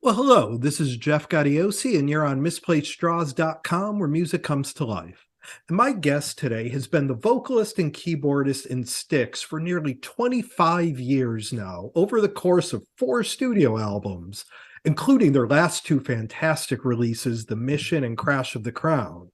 Well, hello, this is Jeff Gaudiosi, and you're on misplacedstraws.com where music comes to life. And my guest today has been the vocalist and keyboardist in Styx for nearly 25 years now, over the course of 4 studio albums, including their last two fantastic releases, The Mission and Crash of the Crown.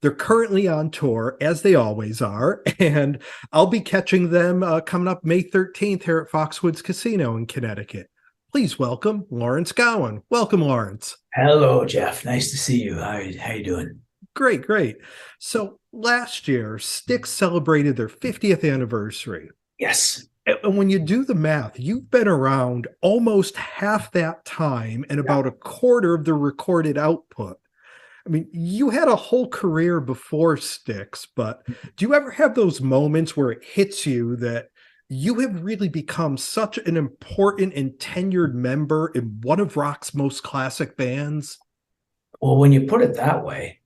They're currently on tour, as they always are, and I'll be catching them coming up May 13th here at Foxwoods Casino in Connecticut. Please welcome Lawrence Gowan. Welcome, Lawrence. Hello, Jeff. Nice to see you. How you doing? Great, great. So last year, Styx celebrated their 50th anniversary. Yes. And when you do the math, you've been around almost half that time and about a quarter of the recorded output. I mean, you had a whole career before Styx, but do you ever have those moments where it hits you that you have really become such an important and tenured member in one of rock's most classic bands? Well, when you put it that way,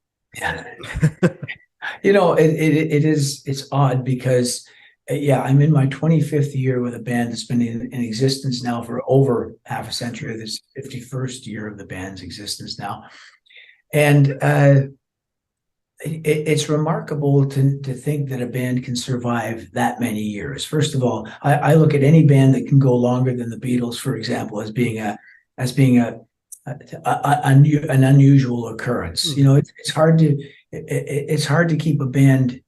it's odd because, I'm in my 25th year with a band that's been in existence now for over half a century. This 51st year of the band's existence now. And it's remarkable to think that a band can survive that many years. First of all, I look at any band that can go longer than the Beatles, for example, as being an unusual occurrence. Mm-hmm. You know, it's hard to keep a band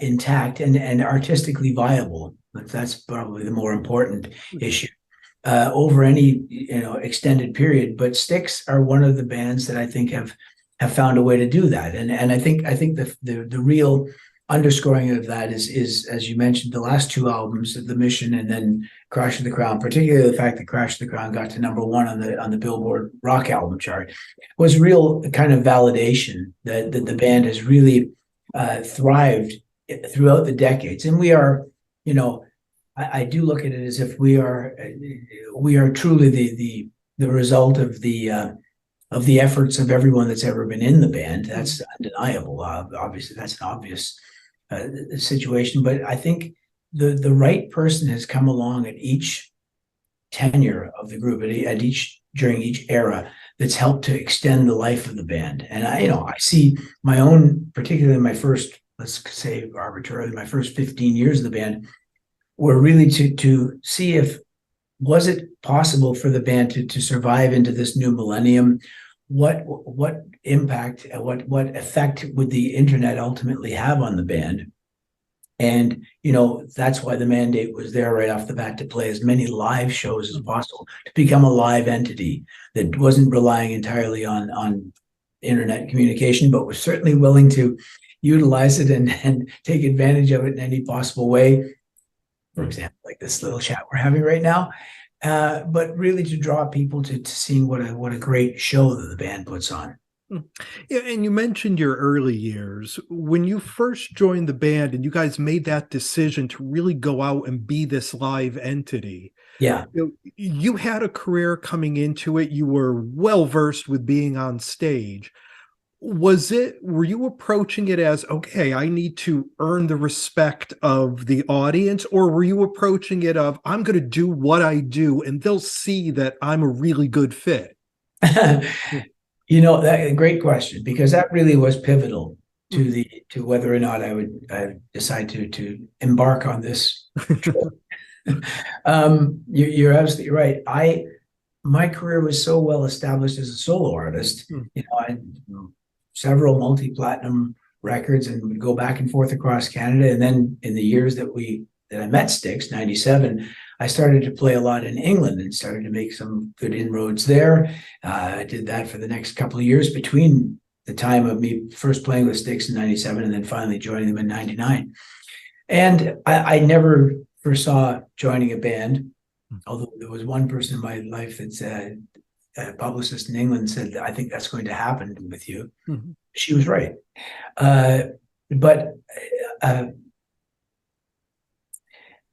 intact and artistically viable. But that's probably the more important issue over any extended period. But Styx are one of the bands that I think have found a way to do that. And I think the real underscoring of that is, as you mentioned, the last two albums, The Mission and then Crash of the Crown, particularly the fact that Crash of the Crown got to #1 on the Billboard rock album chart, was real kind of validation that the band has really thrived throughout the decades. And we are, I do look at it as if we are truly the result of the efforts of everyone that's ever been in the band. That's undeniable. Obviously, that's an obvious situation. But I think the right person has come along at each tenure of the group, during each era, that's helped to extend the life of the band. And I see my own, particularly my first, let's say arbitrarily, my first 15 years of the band, were really to see if was it possible for the band to survive into this new millennium. What impact, what effect would the internet ultimately have on the band? And that's why the mandate was there right off the bat, to play as many live shows as possible, to become a live entity that wasn't relying entirely on internet communication, but was certainly willing to utilize it and take advantage of it in any possible way. For example, like this little chat we're having right now. But really to draw people to seeing what a great show that the band puts on. Yeah, and you mentioned your early years. When you first joined the band and you guys made that decision to really go out and be this live entity. Yeah. You had a career coming into it. You were well versed with being on stage. Were you approaching it as, okay, I need to earn the respect of the audience, or were you approaching it of, I'm going to do what I do and they'll see that I'm a really good fit? That great question, because that really was pivotal to whether or not I decide to embark on this trip. You're absolutely right. My career was so well established as a solo artist. I several multi-platinum records and would go back and forth across Canada. And then in the years that I met Styx, 97, I started to play a lot in England and started to make some good inroads there. I did that for the next couple of years between the time of me first playing with Styx in 97 and then finally joining them in 99. And I never foresaw joining a band, although there was one person in my life that said, a publicist in England said, I think that's going to happen with you. Mm-hmm. She was right. But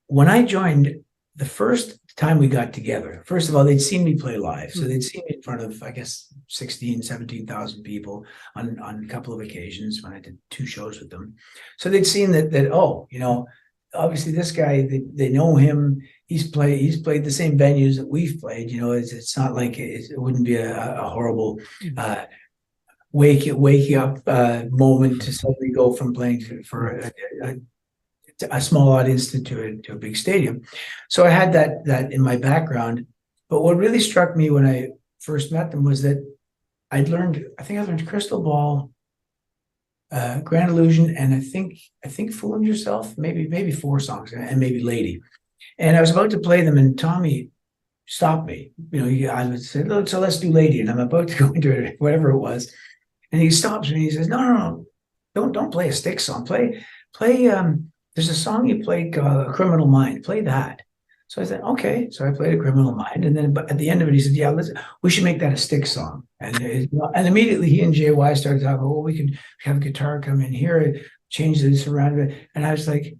when I joined, the first time we got together, first of all, they'd seen me play live. So they'd seen me in front of, I guess, 17,000 people on a couple of occasions when I did 2 shows with them. So they'd seen that obviously this guy, they know him. he's played the same venues that we've played. You know, it's not like it wouldn't be a horrible wake up moment to suddenly go from playing for a small audience to a big stadium. So I had that in my background. But what really struck me when I first met them was that I think I learned Crystal Ball, Grand Illusion, and I think Fooling Yourself, maybe 4 songs, and maybe Lady. And I was about to play them, and Tommy stopped me. You know, I would say, "Look, so let's do Lady," and I'm about to go into it, whatever it was. And he stops me and he says, "No, don't play a Styx song. Play. There's a song you played, Criminal Mind. Play that." So I said, "Okay." So I played a Criminal Mind, and then but at the end of it, he said, "Yeah, we should make that a Styx song." And immediately he and JY started talking. "Oh, we could have a guitar come in here, change this around." And I was like,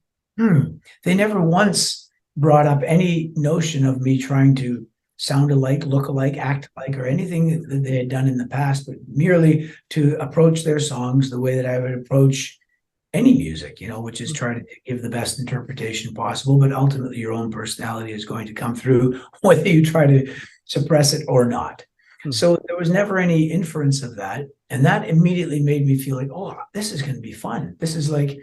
They never once brought up any notion of me trying to sound alike, look alike, act alike, or anything that they had done in the past, but merely to approach their songs the way that I would approach any music, you know, which is try to give the best interpretation possible, but ultimately your own personality is going to come through whether you try to suppress it or not. So there was never any inference of that. And that immediately made me feel like, oh, this is going to be fun. This is like,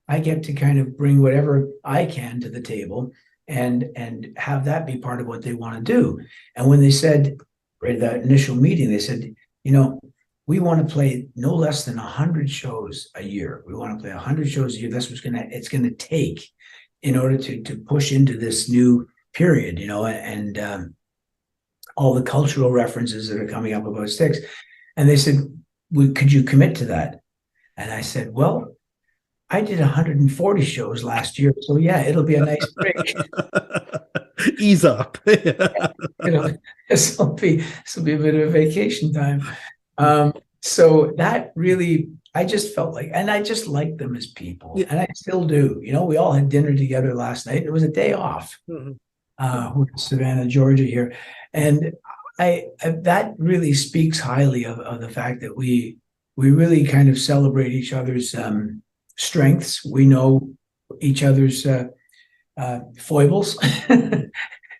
I get to kind of bring whatever I can to the table and have that be part of what they want to do. And when they said, right at that initial meeting, they said, you know, we want to play no less than 100 shows a year. We want to play 100 shows a year. That's what's it's going to take in order to push into this new period, you know, and all the cultural references that are coming up about Styx. And they said, could you commit to that? And I said, well, I did 140 shows last year, so yeah, it'll be a nice break. Ease up. You know, this will be a bit of a vacation time. So that really, I just felt like, and I just liked them as people, and I still do. You know, we all had dinner together last night. It was a day off. With Savannah, Georgia here, and I that really speaks highly of the fact that we really kind of celebrate each other's strengths. We know each other's foibles, and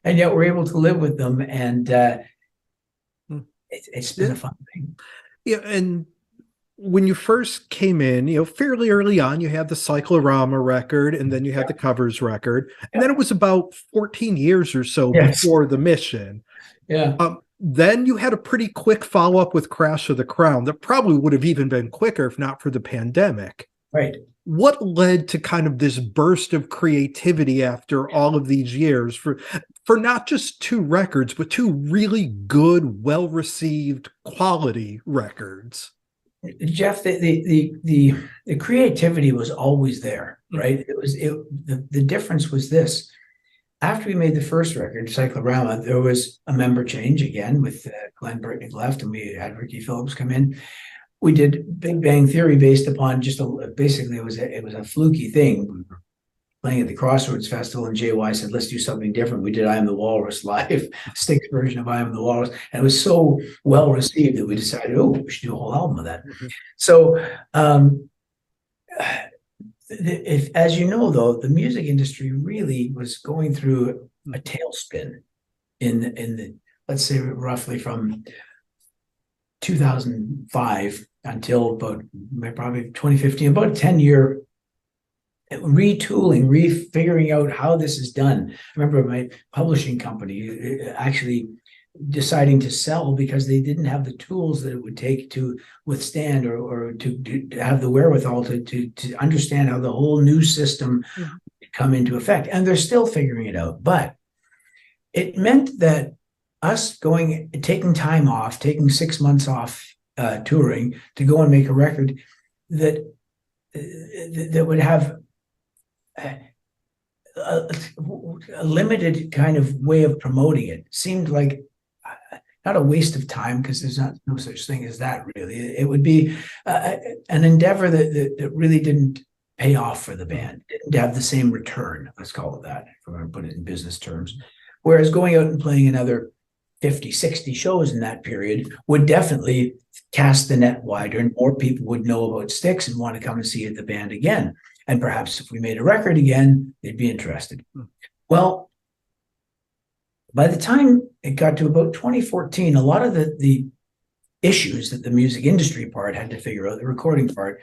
yet we're able to live with them. And it's been a fun thing. Yeah, and when you first came in, you know, fairly early on, you had the Cyclorama record, and then you had the covers record, and then it was about 14 years or so before the Mission. Then you had a pretty quick follow-up with Crash of the Crown that probably would have even been quicker if not for the pandemic. Right. What led to kind of this burst of creativity after all of these years for not just 2 records, but 2 really good, well-received quality records? Jeff, the creativity was always there, right? The difference was this. After we made the first record, Cyclorama, there was a member change again with Glenn Burtnick left, and we had Ricky Phillips come in. We did Big Bang Theory based upon just basically it was a fluky thing. We were playing at the Crossroads Festival, and JY said, "Let's do something different." We did I Am the Walrus live, Styx version of I Am the Walrus, and it was so well received that we decided, oh, we should do a whole album of that. So, as you know, though, the music industry really was going through a tailspin in the let's say roughly from 2005 until about probably 2015, about a 10-year retooling, refiguring out how this is done. I remember my publishing company actually deciding to sell because they didn't have the tools that it would take to withstand or to have the wherewithal to understand how the whole new system would come into effect. And they're still figuring it out. But it meant that us taking time off, taking 6 months off touring to go and make a record that would have a limited kind of way of promoting it seemed like not a waste of time, because there's no such thing as that really. It would be an endeavor that really didn't pay off for the band, didn't have the same return, let's call it that, if we're going to put it in business terms. Whereas going out and playing another 50, 60 shows in that period would definitely cast the net wider, and more people would know about Styx and want to come and see the band again. And perhaps if we made a record again, they'd be interested. Well, By the time it got to about 2014, a lot of the issues that the music industry part had to figure out, the recording part,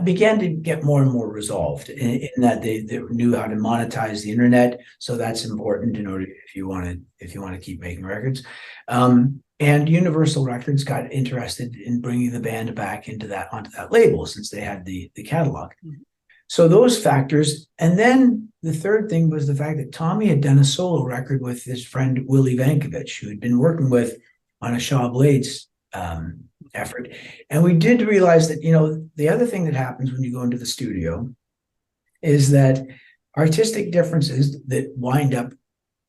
began to get more and more resolved in that they knew how to monetize the internet. So that's important in order if you want to keep making records. And Universal Records got interested in bringing the band back onto that label since they had the catalog. Mm-hmm. So those factors, and then the third thing was the fact that Tommy had done a solo record with his friend Willie Vankovich, who had been working with on a Shaw Blades effort. And we did realize that, the other thing that happens when you go into the studio is that artistic differences that wind up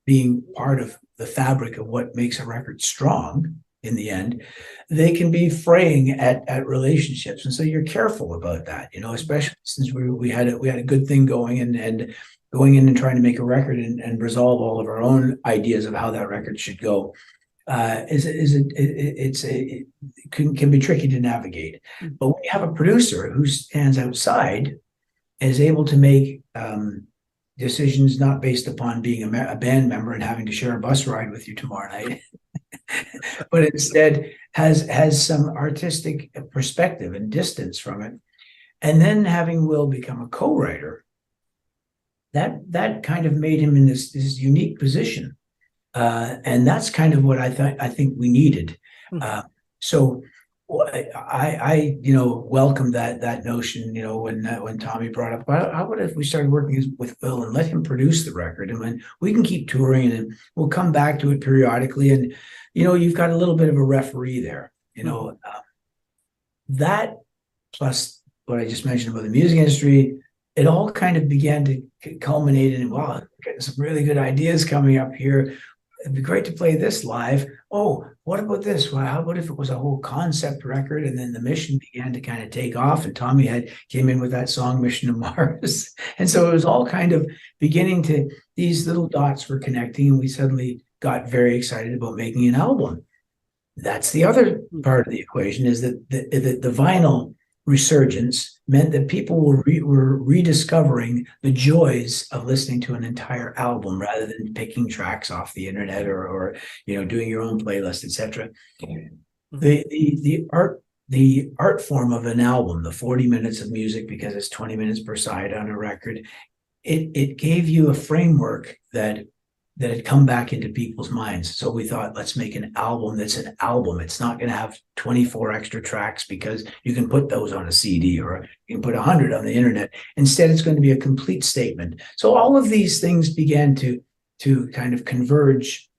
being part of the fabric of what makes a record strong in the end, they can be fraying at relationships. And so you're careful about that, especially since we had a good thing going and going in and trying to make a record and resolve all of our own ideas of how that record should go. It can be tricky to navigate. But when you have a producer who stands outside and is able to make decisions not based upon being a band member and having to share a bus ride with you tomorrow night, but instead has some artistic perspective and distance from it, and then having Will become a co-writer, that kind of made him in this unique position. And that's kind of what I think we needed. So I welcome that notion, when Tommy brought up, how about if we started working with Will and let him produce the record, and when we can keep touring and we'll come back to it periodically, and you've got a little bit of a referee there, that plus what I just mentioned about the music industry, it all kind of began to culminate in, wow, getting some really good ideas coming up here. It'd be great to play this live. Oh, what about this? Well, how about if it was a whole concept record? And then the Mission began to kind of take off, and Tommy came in with that song Mission to Mars. And so it was all kind of beginning to, these little dots were connecting, and we suddenly got very excited about making an album. That's the other part of the equation, is that the vinyl resurgence meant that people were rediscovering the joys of listening to an entire album rather than picking tracks off the internet or doing your own playlist, etc. The art form of an album, the 40 minutes of music, because it's 20 minutes per side on a record, it gave you a framework that had come back into people's minds. So we thought, let's make an album that's an album. It's not going to have 24 extra tracks because you can put those on a CD, or you can put 100 on the internet. Instead, it's going to be a complete statement. So all of these things began to kind of converge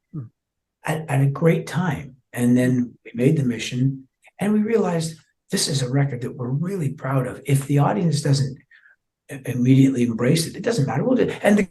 at a great time. And then we made the Mission, and we realized this is a record that we're really proud of. If the audience doesn't immediately embrace it, it doesn't matter. We'll do it. And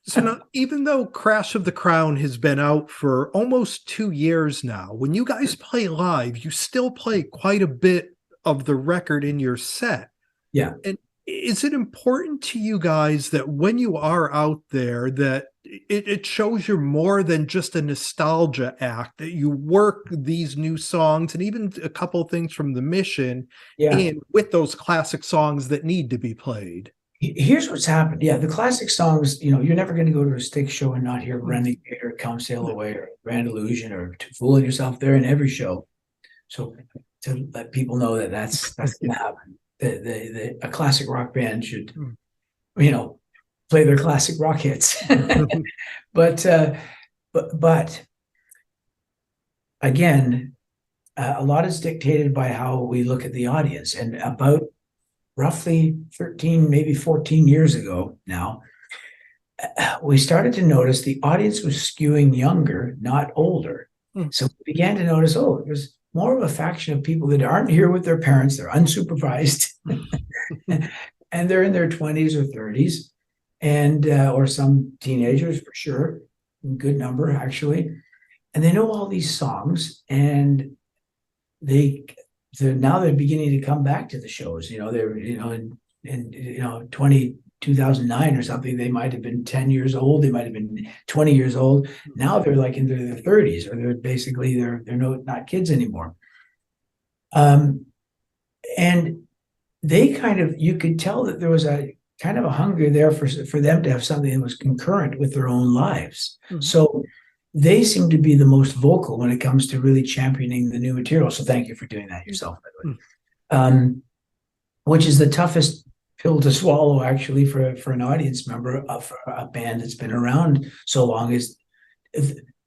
So now, even though Crash of the Crown has been out for almost 2 years now, when you guys play live, you still play quite a bit of the record in your set. Yeah. And is it important to you guys that when you are out there, that it shows you're more than just a nostalgia act, that you work these new songs and even a couple of things from the Mission in with those classic songs that need to be played? Here's what's happened. Yeah, the classic songs, you're never going to go to a Styx show and not hear Renegade or Come Sail Away or Grand Illusion or Fooling Yourself. They're in every show. So to let people know that that's going to happen. A classic rock band should, play their classic rock hits. But again, a lot is dictated by how we look at the audience. And about roughly 13, maybe 14 years ago now, we started to notice the audience was skewing younger, not older. So we began to notice, there's more of a faction of people that aren't here with their parents. They're unsupervised, and they're in their 20s or 30s, and or some teenagers for sure, a good number actually. And they know all these songs, and now they're beginning to come back to the shows. They're in 2009 or something, they might have been 10 years old, they might have been 20 years old. Now they're like into their 30s, or they're not kids anymore. And they you could tell that there was a kind of a hunger there for them to have something that was concurrent with their own lives. Mm-hmm. So they seem to be the most vocal when it comes to really championing the new material. So thank you for doing that yourself, by the way. Which is the toughest pill to swallow, actually, for an audience member of a band that's been around so long. Is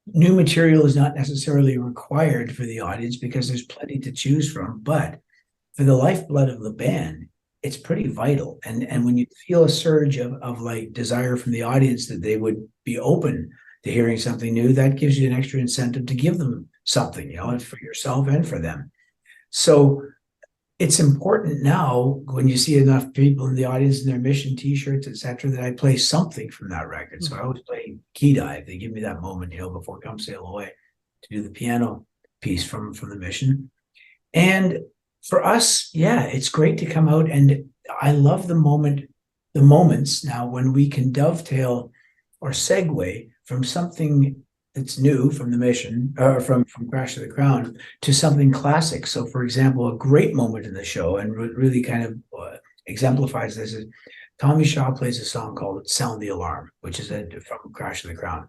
new material is not necessarily required for the audience because there's plenty to choose from. But for the lifeblood of the band, it's pretty vital. And when you feel a surge of like desire from the audience that they would be open to hearing something new, that gives you an extra incentive to give them something, you know, for yourself and for them. So it's important now when you see enough people in the audience in their Mission T-shirts, etc., that I play something from that record. So I always play Key Dive. They give me that moment, you know, before Come Sail Away, to do the piano piece from the Mission. And for us, yeah, it's great to come out, and I love the moments now when we can dovetail or segue from something that's new from the Mission, or from Crash of the Crown, to something classic. So, for example, a great moment in the show, and really kind of exemplifies this, is Tommy Shaw plays a song called "Sound the Alarm," which is from Crash of the Crown.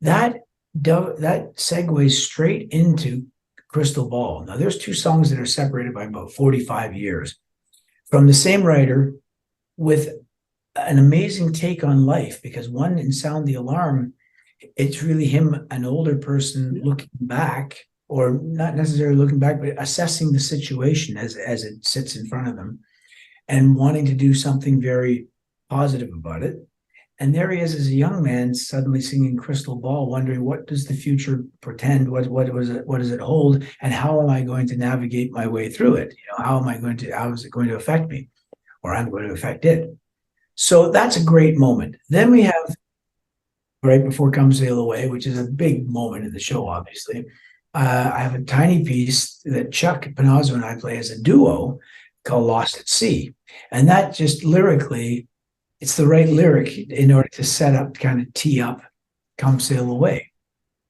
That segues straight into Crystal Ball. Now, there's two songs that are separated by about 45 years from the same writer, with an amazing take on life, because one, in Sound the Alarm, it's really him, an older person, looking back, or not necessarily looking back, but assessing the situation as it sits in front of them and wanting to do something very positive about it. And there he is as a young man, suddenly singing Crystal Ball, wondering, what does the future portend? What does it hold? And how am I going to navigate my way through it? You know, how is it going to affect me? Or I'm going to affect it. So that's a great moment. Then we have, right before Come Sail Away, which is a big moment in the show, obviously. I have a tiny piece that Chuck Panazzo and I play as a duo called Lost at Sea. And that just lyrically, it's the right lyric in order to set up, kind of tee up Come Sail Away.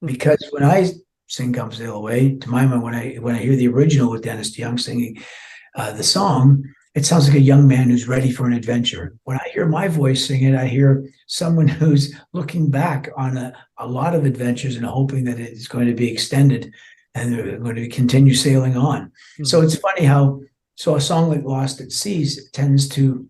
Because when I sing Come Sail Away, to my mind, when I hear the original with Dennis DeYoung singing the song, it sounds like a young man who's ready for an adventure. When I hear my voice sing it, I hear someone who's looking back on a lot of adventures and hoping that it's going to be extended and they're going to continue sailing on. Mm-hmm. So it's funny how, a song like Lost at Sea tends to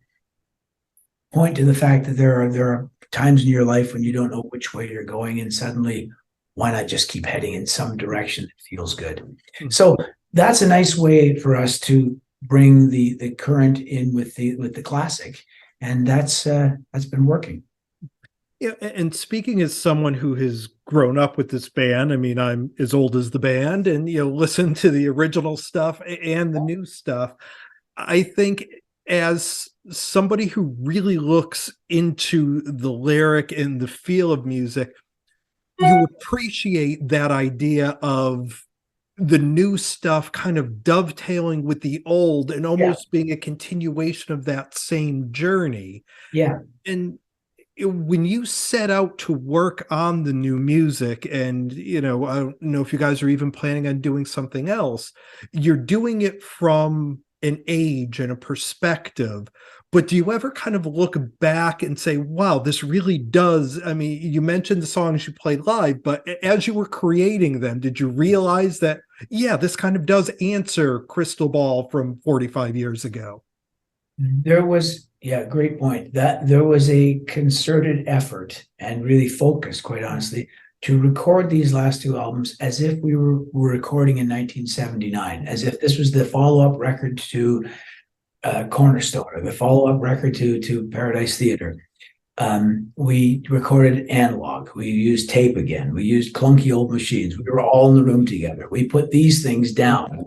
point to the fact that there are times in your life when you don't know which way you're going, and suddenly, why not just keep heading in some direction that feels good? Mm-hmm. So that's a nice way for us to bring the current in with the classic, and that's been working. Yeah, and speaking as someone who has grown up with this band, I mean, I'm as old as the band, and listen to the original stuff and the new stuff. I think as somebody who really looks into the lyric and the feel of music, you appreciate that idea of the new stuff kind of dovetailing with the old and almost being a continuation of that same journey. Yeah. And when you set out to work on the new music, and, I don't know if you guys are even planning on doing something else, you're doing it from an age and a perspective. But do you ever kind of look back and say, wow, this really does, I mean, you mentioned the songs you played live, but as you were creating them, did you realize that, yeah, this kind of does answer Crystal Ball from 45 years ago? There was, great point. That there was a concerted effort and really focus, quite honestly, to record these last two albums as if we were recording in 1979, as if this was the follow-up record to Cornerstone, or the follow-up record to Paradise Theater. We recorded analog. We used tape again. We used clunky old machines. We were all in the room together. We put these things down.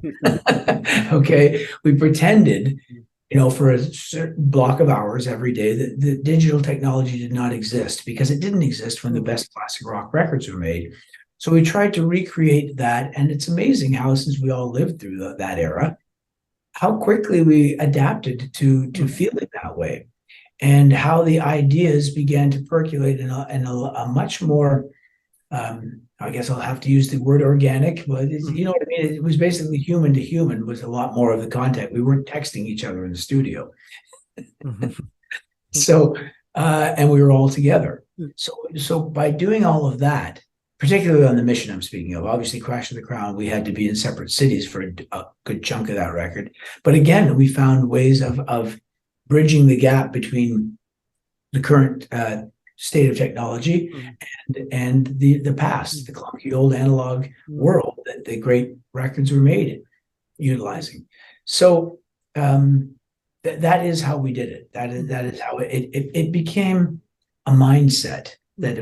Okay. We pretended, for a certain block of hours every day that the digital technology did not exist, because it didn't exist when the best classic rock records were made. So we tried to recreate that. And it's amazing how, since we all lived through that era, how quickly we adapted to feeling that way, and how the ideas began to percolate in a much more, I guess I'll have to use the word organic, but you know what I mean? It was basically human to human was a lot more of the contact. We weren't texting each other in the studio. So, and we were all together. So by doing all of that, particularly on the mission I'm speaking of, obviously Crash of the Crown, we had to be in separate cities for a good chunk of that record. But again, we found ways of bridging the gap between the current state of technology and the past, the clunky old analog world that the great records were made utilizing. So that is how we did it. That is how it became a mindset that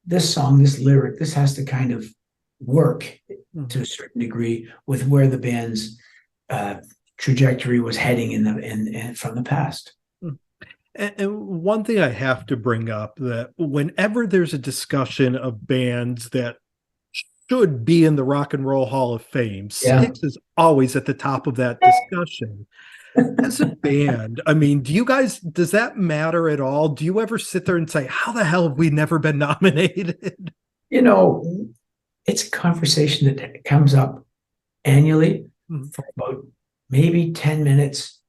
this song, this lyric, this has to kind of work to a certain degree with where the band's trajectory was heading in from the past. And one thing I have to bring up, that whenever there's a discussion of bands that should be in the Rock and Roll Hall of Fame, Styx is always at the top of that discussion. As a band, I mean, does that matter at all? Do you ever sit there and say, how the hell have we never been nominated? You know, it's a conversation that comes up annually for about maybe 10 minutes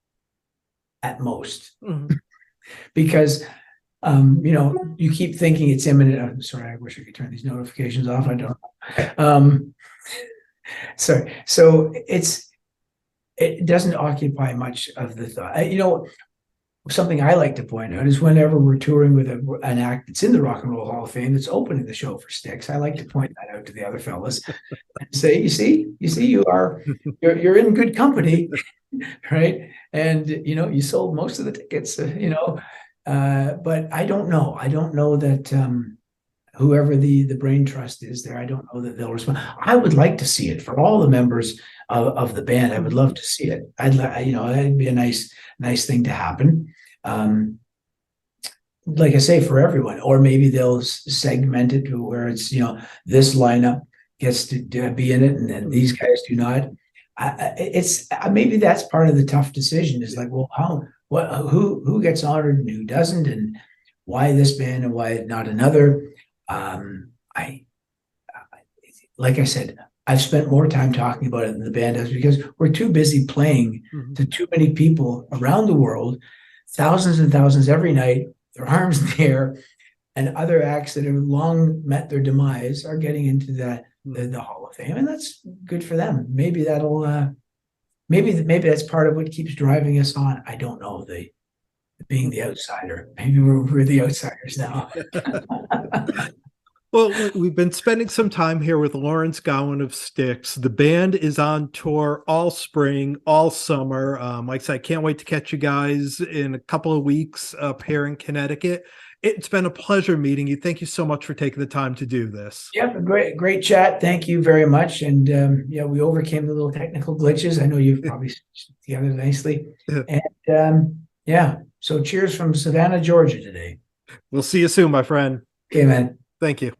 at most. Because, you know, you keep thinking it's imminent. I'm sorry, I wish I could turn these notifications off. I don't. Sorry. So it doesn't occupy much of the thought. You know, something I like to point out is whenever we're touring with an act that's in the Rock and Roll Hall of Fame that's opening the show for Styx, I like to point that out to the other fellas and say, you see, you're in good company, right? And you know, you sold most of the tickets, you know. But I don't know. I don't know that whoever the brain trust is there, I don't know that they'll respond. I would like to see it for all the members of the band. I would love to see it. You know, that'd be a nice thing to happen. Like I say, for everyone, or maybe they'll segment it to where it's, you know, this lineup gets to be in it, and then these guys do not. It's maybe that's part of the tough decision. Is like, well, who gets honored and who doesn't, and why this band and why not another. Like I said, I've spent more time talking about it than the band has, because we're too busy playing to too many people around the world, thousands and thousands every night, their arms in the air, and other acts that have long met their demise are getting into the Hall of Fame, and that's good for them. Maybe that'll maybe that's part of what keeps driving us on. I don't know. Being the outsider, maybe we're the outsiders now. Well, we've been spending some time here with Lawrence Gowan of Styx. The band is on tour all spring, all summer. Like I said, I can't wait to catch you guys in a couple of weeks up here in Connecticut. It's been a pleasure meeting you. Thank you so much for taking the time to do this. Yep, great chat. Thank you very much. And yeah, we overcame the little technical glitches. I know you've probably stitched together nicely. And yeah, so cheers from Savannah, Georgia today. We'll see you soon, my friend. Okay, man. Thank you.